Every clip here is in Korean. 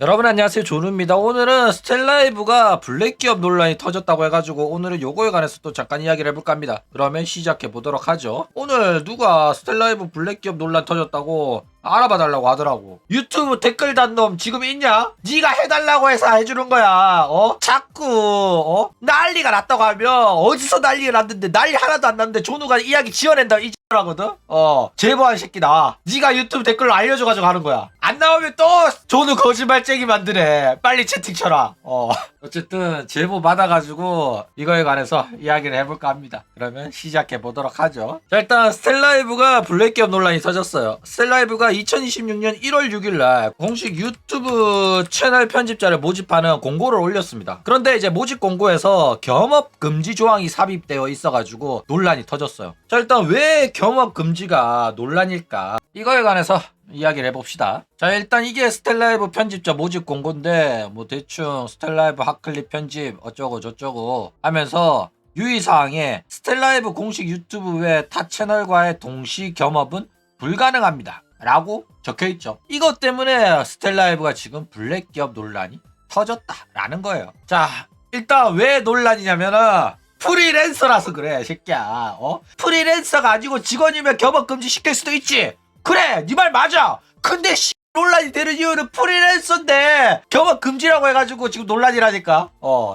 여러분 안녕하세요, 조루입니다. 오늘은 스텔라이브가 블랙 기업 논란이 터졌다고 해가지고 오늘은 요거에 관해서 또 잠깐 이야기를 해볼까 합니다. 그러면 시작해 보도록 하죠. 오늘 누가 스텔라이브 블랙 기업 논란 터졌다고 알아봐 달라고 하더라고. 유튜브 댓글 단 놈 지금 있냐? 네가 해달라고 해서 해주는 거야. 자꾸 난리가 났다고 하면 어디서 난리가 났는데 난리 하나도 안 났는데 조누가 이야기 지어낸다 이 라거든. 제보한 새끼다. 네가 유튜브 댓글로 알려줘가지고 하는 거야. 안 나오면 또 조누 거짓말쟁이 만드네. 빨리 채팅 쳐라. 어쨌든 제보 받아가지고 이거에 관해서 이야기를 해볼까 합니다. 그러면 시작해 보도록 하죠. 자, 일단 스텔라이브가 블랙 기업 논란이 터졌어요. 스텔라이브가 2026년 1월 6일날 공식 유튜브 채널 편집자를 모집하는 공고를 올렸습니다. 그런데 이제 모집 공고에서 겸업 금지 조항이 삽입되어 있어가지고 논란이 터졌어요. 자, 일단 왜 겸업 금지가 논란일까? 이거에 관해서 이야기를 해봅시다. 자, 일단 이게 스텔라이브 편집자 모집 공고인데 뭐 대충 스텔라이브 핫클립 편집 어쩌고 저쩌고 하면서 유의사항에 스텔라이브 공식 유튜브 외 타 채널과의 동시 겸업은 불가능합니다 라고 적혀있죠. 이것 때문에 스텔라이브가 지금 블랙 기업 논란이 터졌다라는 거예요. 자, 일단 왜 논란이냐면은 프리랜서라서 그래, 새끼야. 프리랜서가 아니고 직원이면 겸업 금지 시킬 수도 있지. 그래, 네 말 맞아. 근데 논란이 되는 이유는 프리랜서인데 겸업 금지라고 해가지고 지금 논란이라니까.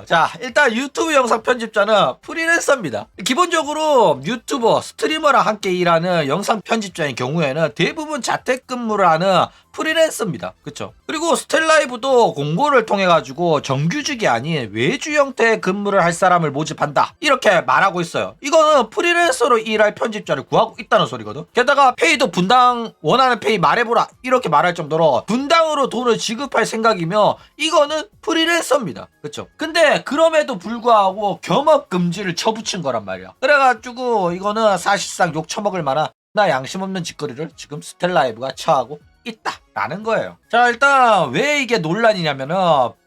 자, 일단 유튜브 영상 편집자는 프리랜서입니다. 기본적으로 유튜버, 스트리머랑 함께 일하는 영상 편집자인 경우에는 대부분 자택근무를 하는 프리랜서입니다. 그쵸? 그리고 스텔라이브도 공고를 통해 가지고 정규직이 아닌 외주 형태의 근무를 할 사람을 모집한다 이렇게 말하고 있어요. 이거는 프리랜서로 일할 편집자를 구하고 있다는 소리거든. 게다가 페이도 분당 원하는 페이 말해보라 이렇게 말할 정도로 분당으로 돈을 지급할 생각이며 이거는 프리랜서입니다. 그쵸? 근데 그럼에도 불구하고 겸업 금지를 쳐붙인 거란 말이야. 그래가지고 이거는 사실상 욕 처먹을 만한 나 양심 없는 짓거리를 지금 스텔라이브가 처하고 있다라는 거예요. 자, 일단 왜 이게 논란이냐면은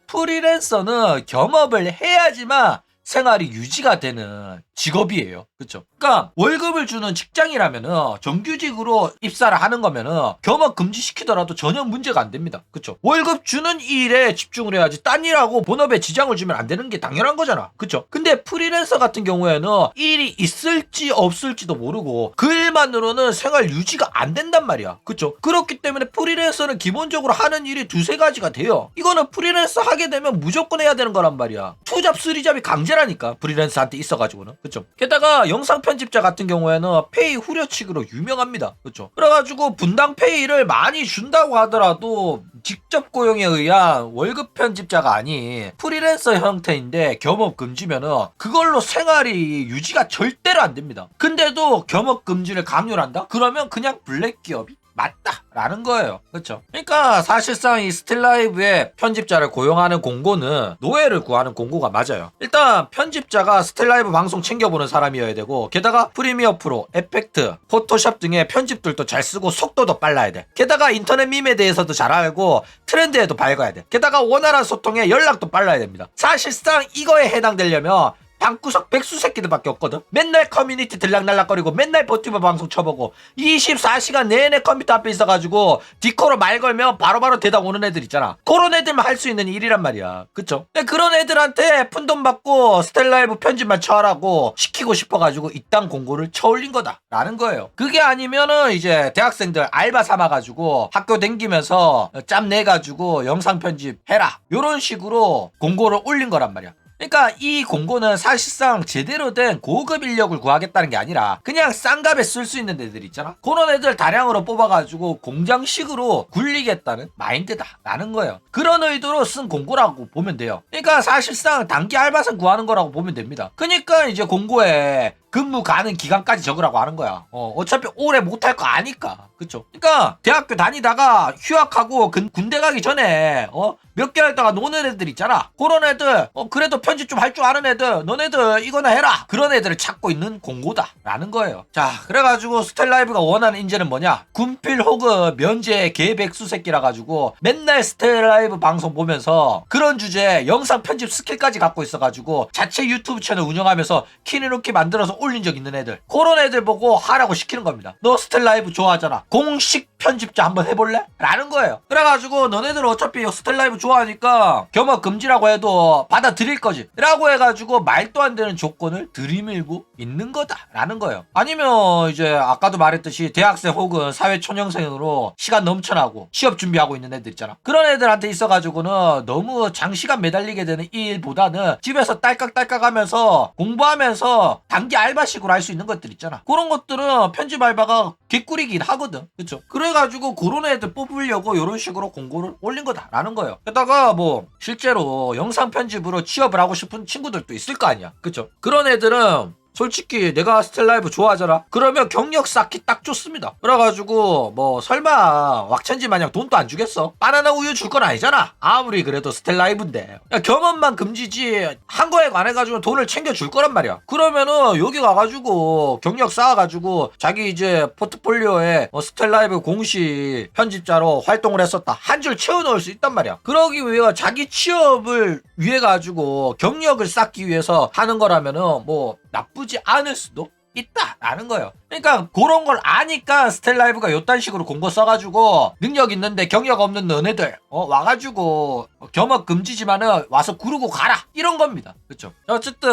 프리랜서는 겸업을 해야지만 생활이 유지가 되는 직업이에요. 그쵸? 그러니까 월급을 주는 직장이라면은 정규직으로 입사를 하는 거면은 겸업 금지시키더라도 전혀 문제가 안 됩니다. 그쵸? 월급 주는 일에 집중을 해야지 딴 일하고 본업에 지장을 주면 안 되는 게 당연한 거잖아. 그쵸? 근데 프리랜서 같은 경우에는 일이 있을지 없을지도 모르고 그 일만으로는 생활 유지가 안 된단 말이야. 그쵸? 그렇기 때문에 프리랜서는 기본적으로 하는 일이 두세 가지가 돼요. 이거는 프리랜서 하게 되면 무조건 해야 되는 거란 말이야. 투잡 쓰리잡이 강제라니까, 프리랜서한테 있어가지고는. 그쵸? 게다가 영상 편집자 같은 경우에는 페이 후려치기로 유명합니다. 그쵸? 그래가지고 분당 페이를 많이 준다고 하더라도 직접 고용에 의한 월급 편집자가 아닌 프리랜서 형태인데 겸업 금지면은 그걸로 생활이 유지가 절대로 안 됩니다. 근데도 겸업 금지를 강요를 한다? 그러면 그냥 블랙 기업이 맞다라는 거예요. 그렇죠? 그러니까 사실상 이 스텔라이브의 편집자를 고용하는 공고는 노예를 구하는 공고가 맞아요. 일단 편집자가 스텔라이브 방송 챙겨보는 사람이어야 되고, 게다가 프리미어 프로, 에펙트, 포토샵 등의 편집들도 잘 쓰고 속도도 빨라야 돼. 게다가 인터넷 밈에 대해서도 잘 알고 트렌드에도 밝아야 돼. 게다가 원활한 소통에 연락도 빨라야 됩니다. 사실상 이거에 해당되려면 방구석 백수 새끼들밖에 없거든. 맨날 커뮤니티 들락날락거리고 맨날 버티버 방송 쳐보고 24시간 내내 컴퓨터 앞에 있어가지고 디코로 말 걸면 바로바로 대답 오는 애들 있잖아. 그런 애들만 할 수 있는 일이란 말이야. 그쵸? 그런 애들한테 푼돈 받고 스텔라이브 편집만 쳐라고 시키고 싶어가지고 이딴 공고를 쳐올린 거다 라는 거예요. 그게 아니면은 이제 대학생들 알바 삼아가지고 학교 댕기면서 짬 내가지고 영상 편집 해라 요런 식으로 공고를 올린 거란 말이야. 그러니까 이 공고는 사실상 제대로 된 고급 인력을 구하겠다는 게 아니라 그냥 싼 값에 쓸 수 있는 애들 있잖아. 그런 애들 다량으로 뽑아가지고 공장식으로 굴리겠다는 마인드다라는 거예요. 그런 의도로 쓴 공고라고 보면 돼요. 그러니까 사실상 단기 알바생 구하는 거라고 보면 됩니다. 그러니까 이제 공고에 근무 가는 기간까지 적으라고 하는 거야. 어차피 오래 못할 거 아니까. 그쵸? 그러니까 대학교 다니다가 휴학하고 군대 가기 전에 몇 개월 동안 노는 애들 있잖아. 그런 애들 그래도 편집 좀 할 줄 아는 애들 너네들 이거나 해라. 그런 애들을 찾고 있는 공고다 라는 거예요. 자, 그래가지고 스텔라이브가 원하는 인재는 뭐냐? 군필 혹은 면제 개백수 새끼라 가지고 맨날 스텔라이브 방송 보면서 그런 주제에 영상 편집 스킬까지 갖고 있어가지고 자체 유튜브 채널 운영하면서 키니루키 만들어서 올린 적 있는 애들, 그런 애들 보고 하라고 시키는 겁니다. 너 스텔라이브 좋아하잖아. 공식 편집자 한번 해볼래? 라는 거예요. 그래가지고 너네들 어차피 스텔라이브 좋아하니까 겸업 금지라고 해도 받아들일 거지 라고 해가지고 말도 안 되는 조건을 들이밀고 있는 거다 라는 거예요. 아니면 이제 아까도 말했듯이 대학생 혹은 사회초년생으로 시간 넘쳐나고 취업 준비하고 있는 애들 있잖아. 그런 애들한테 있어가지고는 너무 장시간 매달리게 되는 이 일보다는 집에서 딸깍딸깍 하면서 공부하면서 단기 알바식으로 할 수 있는 것들 있잖아. 그런 것들은 편집 알바가 개꿀이긴 하거든. 그쵸? 그래가지고 그런 애들 뽑으려고 이런 식으로 공고를 올린 거다라는 거예요. 게다가 뭐 실제로 영상 편집으로 취업을 하고 싶은 친구들도 있을 거 아니야. 그쵸? 그런 애들은 솔직히 내가 스텔라이브 좋아하잖아. 그러면 경력 쌓기 딱 좋습니다. 그래가지고 뭐 설마 왁천지 마냥 돈도 안 주겠어? 바나나 우유 줄 건 아니잖아. 아무리 그래도 스텔라이브인데. 야, 겸업만 금지지 한 거에 관해가지고 돈을 챙겨줄 거란 말이야. 그러면은 여기 가가지고 경력 쌓아가지고 자기 이제 포트폴리오에 스텔라이브 공식 편집자로 활동을 했었다 한 줄 채워넣을 수 있단 말이야. 그러기 위해 자기 취업을 위해 가지고 경력을 쌓기 위해서 하는 거라면은 뭐 나쁘지 않을 수도 있다라는 거예요. 그러니까 그런 걸 아니까 스텔라이브가 요딴 식으로 공고 써가지고 능력 있는데 경력 없는 너네들 와가지고 겸업 금지지만은 와서 구르고 가라 이런 겁니다. 그쵸? 어쨌든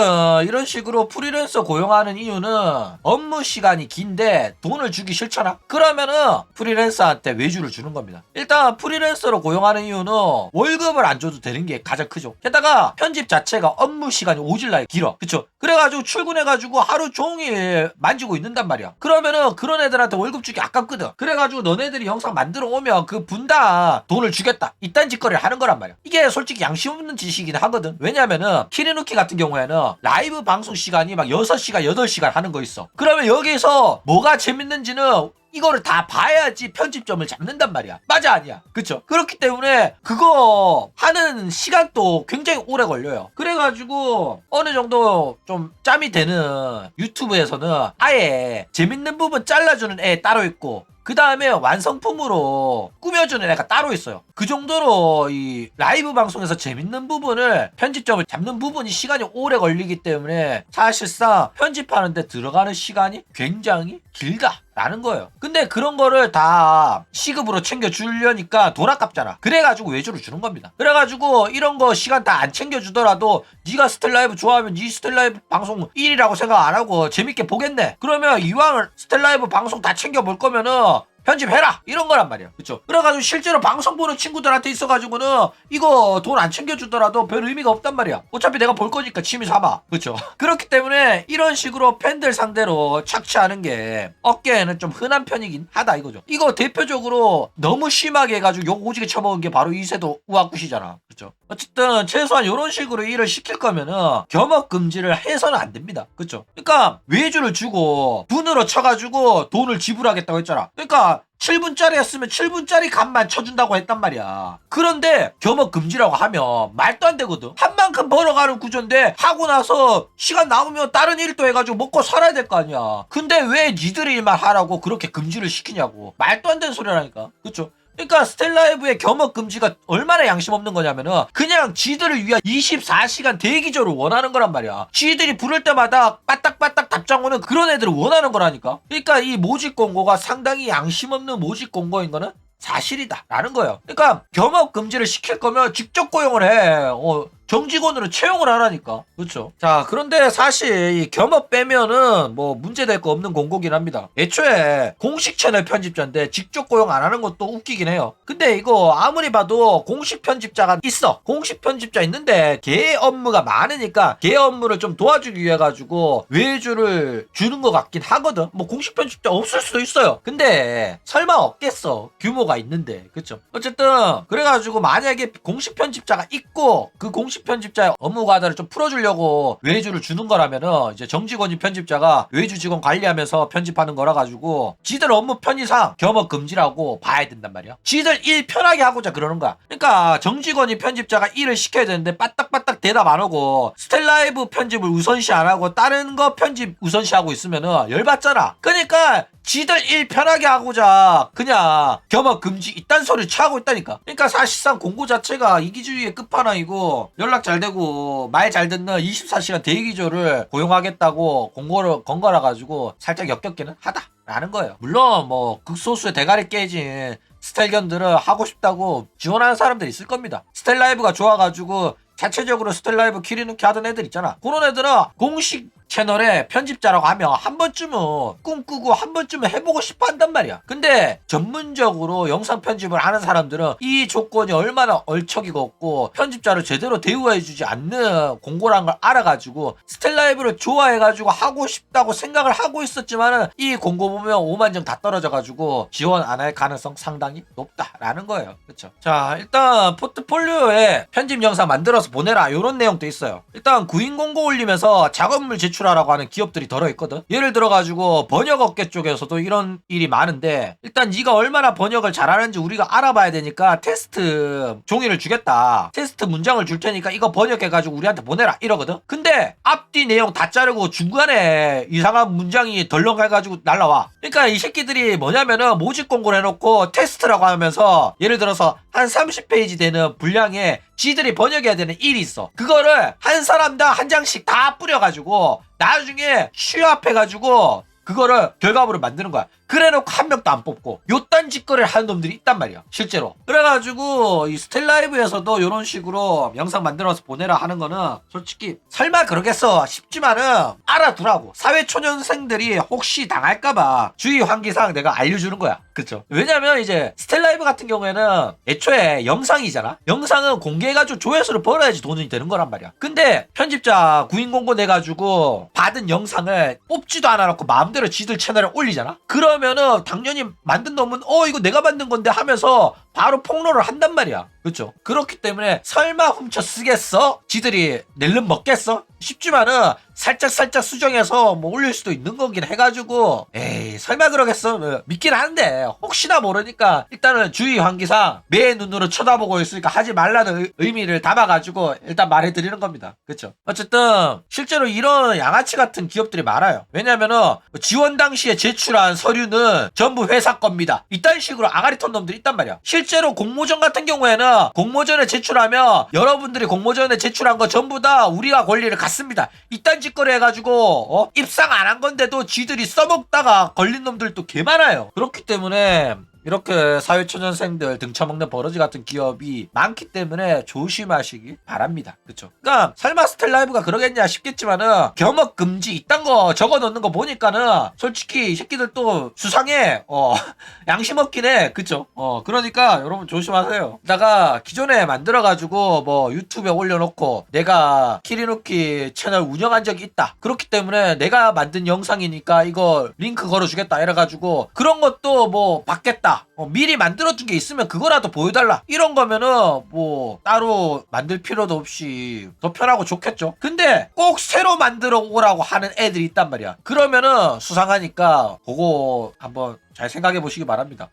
이런 식으로 프리랜서 고용하는 이유는 업무 시간이 긴데 돈을 주기 싫잖아. 그러면은 프리랜서한테 외주를 주는 겁니다. 일단 프리랜서로 고용하는 이유는 월급을 안 줘도 되는 게 가장 크죠. 게다가 편집 자체가 업무 시간이 오질나게 길어. 그쵸? 그래가지고 출근해가지고 하루 종일 만지고 있는단 말이야. 그러면은 그런 애들한테 월급 주기 아깝거든. 그래가지고 너네들이 영상 만들어 오면 그 분당 돈을 주겠다 이딴 짓거리를 하는 거란 말이야. 이게 솔직히 양심 없는 짓이긴 하거든. 왜냐면은 키리누키 같은 경우에는 라이브 방송 시간이 막 6시간 8시간 하는 거 있어. 그러면 여기서 뭐가 재밌는지는 이거를 다 봐야지 편집점을 잡는단 말이야. 맞아 아니야? 그쵸? 그렇기 때문에 그거 하는 시간도 굉장히 오래 걸려요. 그래가지고 어느 정도 좀 짬이 되는 유튜브에서는 아예 재밌는 부분 잘라주는 애 따로 있고 그 다음에 완성품으로 꾸며주는 애가 따로 있어요. 그 정도로 이 라이브 방송에서 재밌는 부분을 편집점을 잡는 부분이 시간이 오래 걸리기 때문에 사실상 편집하는데 들어가는 시간이 굉장히 길다라는 거예요. 근데 그런 거를 다 시급으로 챙겨주려니까 돈 아깝잖아. 그래가지고 외주를 주는 겁니다. 그래가지고 이런 거 시간 다 안 챙겨주더라도 네가 스텔라이브 좋아하면 네 스텔라이브 방송 1이라고 생각 안 하고 재밌게 보겠네. 그러면 이왕 스텔라이브 방송 다 챙겨볼 거면은 편집해라 이런 거란 말이야. 그쵸? 그래가지고 실제로 방송 보는 친구들한테 있어가지고는 이거 돈 안 챙겨주더라도 별 의미가 없단 말이야. 어차피 내가 볼 거니까 취미 삼아. 그쵸? 그렇기 때문에 이런 식으로 팬들 상대로 착취하는 게 어깨에는 좀 흔한 편이긴 하다 이거죠. 이거 대표적으로 너무 심하게 해가지고 욕 오지게 쳐먹은 게 바로 이세도 우아굿이잖아. 그쵸? 어쨌든 최소한 이런 식으로 일을 시킬 거면은 겸업 금지를 해서는 안 됩니다. 그쵸? 그러니까 외주를 주고 분으로 쳐가지고 돈을 지불하겠다고 했잖아. 그러니까 7분짜리 했으면 7분짜리 값만 쳐준다고 했단 말이야. 그런데 겸업 금지라고 하면 말도 안 되거든. 한 만큼 벌어가는 구조인데 하고 나서 시간 남으면 다른 일도 해가지고 먹고 살아야 될 거 아니야. 근데 왜 니들 일만 하라고 그렇게 금지를 시키냐고. 말도 안 되는 소리라니까. 그쵸? 그러니까 스텔라이브의 겸업 금지가 얼마나 양심 없는 거냐면은 그냥 지들을 위한 24시간 대기조를 원하는 거란 말이야. 지들이 부를 때마다 빠딱빠딱 답장 오는 그런 애들을 원하는 거라니까. 그러니까 이 모집 공고가 상당히 양심 없는 모집 공고인 거는 사실이다 라는 거예요. 그러니까 겸업 금지를 시킬 거면 직접 고용을 해. 정직원으로 채용을 하라니까. 그렇죠? 자, 그런데 사실 이 겸업 빼면은 뭐 문제될 거 없는 공고긴 합니다. 애초에 공식 채널 편집자인데 직접 고용 안 하는 것도 웃기긴 해요. 근데 이거 아무리 봐도 공식 편집자가 있어. 공식 편집자 있는데 걔 업무가 많으니까 걔 업무를 좀 도와주기 위해 가지고 외주를 주는 것 같긴 하거든. 뭐 공식 편집자 없을 수도 있어요. 근데 설마 없겠어. 규모가 있는데. 그렇죠? 어쨌든 그래가지고 만약에 공식 편집자가 있고 그 공식 편집자의 업무 과다를 좀 풀어주려고 외주를 주는 거라면은 이제 정직원인 편집자가 외주 직원 관리하면서 편집하는 거라 가지고 지들 업무 편의상 겸업 금지라고 봐야 된단 말이야. 지들 일 편하게 하고자 그러는 거야. 그러니까 정직원인 편집자가 일을 시켜야 되는데 빠딱빠딱 대답 안 하고 스텔라이브 편집을 우선시 안 하고 다른 거 편집 우선시 하고 있으면은 열받잖아. 그러니까 지들 일 편하게 하고자 그냥 겸업 금지 이딴 소리 취하고 있다니까. 그러니까 사실상 공고 자체가 이기주의의 끝판왕이고 연락 잘 되고 말 잘 듣는 24시간 대기조를 고용하겠다고 공고를 건 거라 가지고 살짝 역겹기는 하다. 라는 거예요. 물론 뭐 극소수의 대가리 깨진 스텔견들은 하고 싶다고 지원하는 사람들이 있을 겁니다. 스텔라이브가 좋아가지고 자체적으로 스텔라이브 키리누키 하던 애들 있잖아. 그런 애들은 공식 채널에 편집자라고 하면 한 번쯤은 꿈꾸고 한 번쯤은 해보고 싶어 한단 말이야. 근데 전문적으로 영상 편집을 하는 사람들은 이 조건이 얼마나 얼척이고 없고 편집자를 제대로 대우해주지 않는 공고라는 걸 알아가지고 스텔라이브를 좋아해가지고 하고 싶다고 생각을 하고 있었지만은 이 공고 보면 5만 점 다 떨어져가지고 지원 안 할 가능성 상당히 높다라는 거예요. 그쵸? 자, 일단 포트폴리오에 편집 영상 만들어서 보내라 이런 내용도 있어요. 일단 구인 공고 올리면서 작업물 제출하라고 하는 기업들이 들어있거든. 예를 들어가지고 번역업계 쪽에서도 이런 일이 많은데 일단 네가 얼마나 번역을 잘하는지 우리가 알아봐야 되니까 테스트 종이를 주겠다. 테스트 문장을 줄 테니까 이거 번역해가지고 우리한테 보내라 이러거든. 근데 앞뒤 내용 다 자르고 중간에 이상한 문장이 덜렁해가지고 날라와. 그러니까 이 새끼들이 뭐냐면은 모집 공고를 해놓고 테스트라고 하면서 예를 들어서 한 30페이지 되는 분량에 지들이 번역해야 되는 일이 있어. 그거를 한 사람당 한 장씩 다 뿌려가지고 나중에 취합해가지고 그거를 결과물을 만드는 거야. 그래놓고 한 명도 안 뽑고 요딴 짓거리를 하는 놈들이 있단 말이야 실제로. 그래가지고 이 스텔라이브에서도 이런 식으로 영상 만들어서 보내라 하는 거는 솔직히 설마 그러겠어 싶지만은 알아두라고. 사회초년생들이 혹시 당할까봐 주의 환기사항 내가 알려주는 거야. 그쵸? 왜냐면 이제 스텔라이브 같은 경우에는 애초에 영상이잖아. 영상은 공개해가지고 조회수를 벌어야지 돈이 되는 거란 말이야. 근데 편집자 구인 공고 내가지고 받은 영상을 뽑지도 않아놓고 마음대로 지들 채널에 올리잖아. 그러면은 당연히 만든 놈은 이거 내가 만든 건데 하면서 바로 폭로를 한단 말이야. 그렇죠? 그렇기 때문에 설마 훔쳐 쓰겠어? 지들이 낼름 먹겠어? 싶지만은 살짝 수정해서 뭐 올릴 수도 있는 거긴 해가지고 에이 설마 그러겠어? 믿긴 한데 혹시나 모르니까 일단은 주의 환기상 매 눈으로 쳐다보고 있으니까 하지 말라는 의미를 담아가지고 일단 말해드리는 겁니다. 그렇죠? 어쨌든 실제로 이런 양아치 같은 기업들이 많아요. 왜냐면은 지원 당시에 제출한 서류는 전부 회사 겁니다. 이딴 식으로 아가리 턴 놈들이 있단 말이야. 실제로 공모전 같은 경우에는 공모전에 제출하면 여러분들이 공모전에 제출한 거 전부 다 우리가 권리를 갖습니다. 이딴 짓거리 해가지고 입상 안 한 건데도 쥐들이 써먹다가 걸린 놈들도 개 많아요. 그렇기 때문에 이렇게 사회초년생들 등쳐먹는 버러지 같은 기업이 많기 때문에 조심하시기 바랍니다. 그쵸? 그러니까 설마 스텔라이브가 그러겠냐 싶겠지만은 겸업 금지 이딴 거 적어놓는 거 보니까는 솔직히 이 새끼들 또 수상해. 양심 없긴 해. 그쵸? 그러니까 여러분 조심하세요. 다가 기존에 만들어가지고 뭐 유튜브에 올려놓고 내가 키리누키 채널 운영한 적이 있다. 그렇기 때문에 내가 만든 영상이니까 이거 링크 걸어주겠다 이래가지고 그런 것도 뭐 받겠다. 미리 만들어둔 게 있으면 그거라도 보여달라 이런 거면은 뭐 따로 만들 필요도 없이 더 편하고 좋겠죠. 근데 꼭 새로 만들어 오라고 하는 애들이 있단 말이야. 그러면은 수상하니까 그거 한번 잘 생각해 보시기 바랍니다.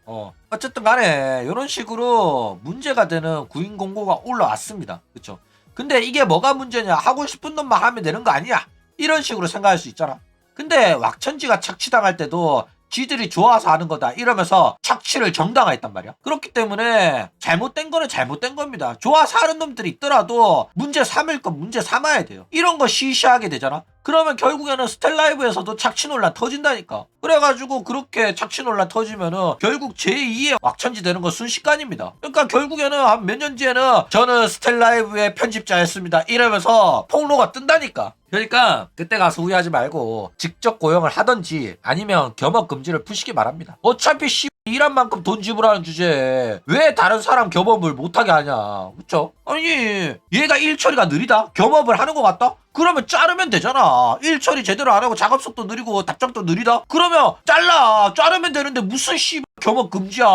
어쨌든 간에 이런 식으로 문제가 되는 구인 공고가 올라왔습니다. 그쵸? 근데 이게 뭐가 문제냐? 하고 싶은 놈만 하면 되는 거 아니야? 이런 식으로 생각할 수 있잖아. 근데 왁천지가 착취당할 때도 지들이 좋아서 하는 거다 이러면서 착취를 정당화했단 말이야. 그렇기 때문에 잘못된 거는 잘못된 겁니다. 좋아서 하는 놈들이 있더라도 문제 삼을 건 문제 삼아야 돼요. 이런 거 시시하게 되잖아. 그러면 결국에는 스텔라이브에서도 착취 논란 터진다니까. 그래가지고 그렇게 착취 논란 터지면은 결국 제2의 왁천지 되는 건 순식간입니다. 그러니까 결국에는 한 몇 년 뒤에는 저는 스텔라이브의 편집자였습니다 이러면서 폭로가 뜬다니까. 그러니까 그때 가서 후회하지 말고 직접 고용을 하던지 아니면 겸업 금지를 푸시기 바랍니다. 어차피 일한 만큼 돈 지불하는 주제에 왜 다른 사람 겸업을 못하게 하냐. 그쵸? 아니 얘가 일 처리가 느리다? 겸업을 하는 것 같다? 그러면 자르면 되잖아. 일 처리 제대로 안 하고 작업 속도 느리고 답장도 느리다? 그러면 자르면 되는데 무슨 겸업 금지야.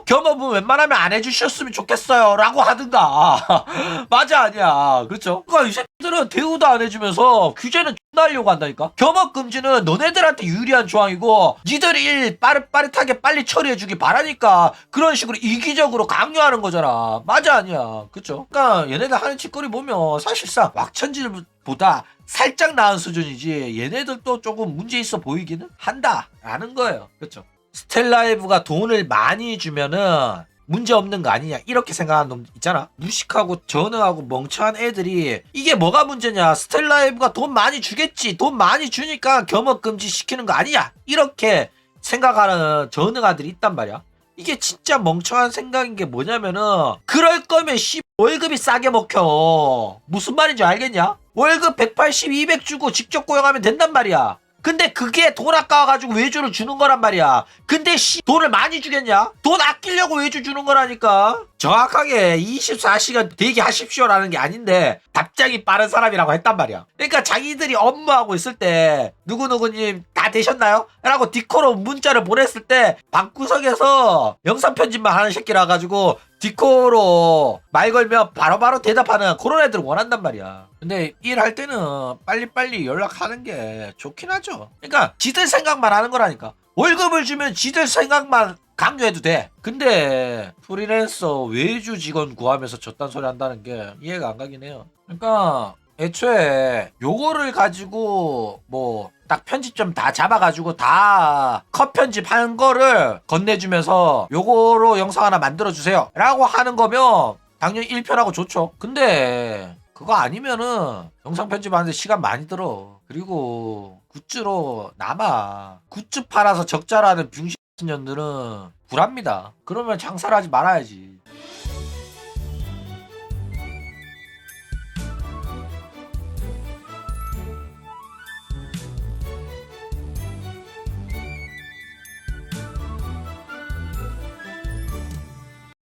겸업은 웬만하면 안 해주셨으면 좋겠어요 라고 하든가. 맞아 아니야. 그렇죠? 그러니까 이 새끼들은 대우도 안 해주면서 규제는 존나 하려고 한다니까. 겸업 금지는 너네들한테 유리한 조항이고 니들이 일 빠릿빠릿하게 빨리 처리해주기 바라니까 그런 식으로 이기적으로 강요하는 거잖아. 맞아 아니야. 그렇죠? 그러니까 얘네들 하는 짓거리 보면 사실상 왁천지보다 살짝 나은 수준이지 얘네들도 조금 문제 있어 보이기는 한다라는 거예요. 그렇죠? 스텔라이브가 돈을 많이 주면은 문제 없는 거 아니냐 이렇게 생각하는 놈 있잖아. 무식하고 전응하고 멍청한 애들이 이게 뭐가 문제냐, 스텔라이브가 돈 많이 주겠지, 돈 많이 주니까 겸업 금지 시키는 거 아니냐 이렇게 생각하는 전능아들이 있단 말이야. 이게 진짜 멍청한 생각인 게 뭐냐면은 그럴 거면 월급이 싸게 먹혀. 무슨 말인지 알겠냐? 월급 180, 200 주고 직접 고용하면 된단 말이야. 근데 그게 돈 아까워가지고 외주를 주는 거란 말이야. 근데 돈을 많이 주겠냐? 돈 아끼려고 외주 주는 거라니까. 정확하게 24시간 대기하십시오라는 게 아닌데 답장이 빠른 사람이라고 했단 말이야. 그러니까 자기들이 업무하고 있을 때 누구누구님 다 되셨나요? 라고 디코로 문자를 보냈을 때 방구석에서 영상 편집만 하는 새끼라 가지고 디코로 말 걸면 바로바로 대답하는 그런 애들을 원한단 말이야. 근데 일할 때는 빨리빨리 연락하는 게 좋긴 하죠. 그러니까 지들 생각만 하는 거라니까. 월급을 주면 지들 생각만 강요해도 돼. 근데 프리랜서 외주 직원 구하면서 저딴 소리 한다는 게 이해가 안 가긴 해요. 그러니까 애초에 요거를 가지고 뭐 딱 편집점 다 잡아가지고 다 컷 편집한 거를 건네주면서 요거로 영상 하나 만들어주세요 라고 하는 거면 당연히 1편하고 좋죠. 근데 그거 아니면은 영상 편집하는데 시간 많이 들어. 그리고 굿즈로 남아. 굿즈 팔아서 적자라는 병신 년들은 불합니다. 그러면 장사를 하지 말아야지.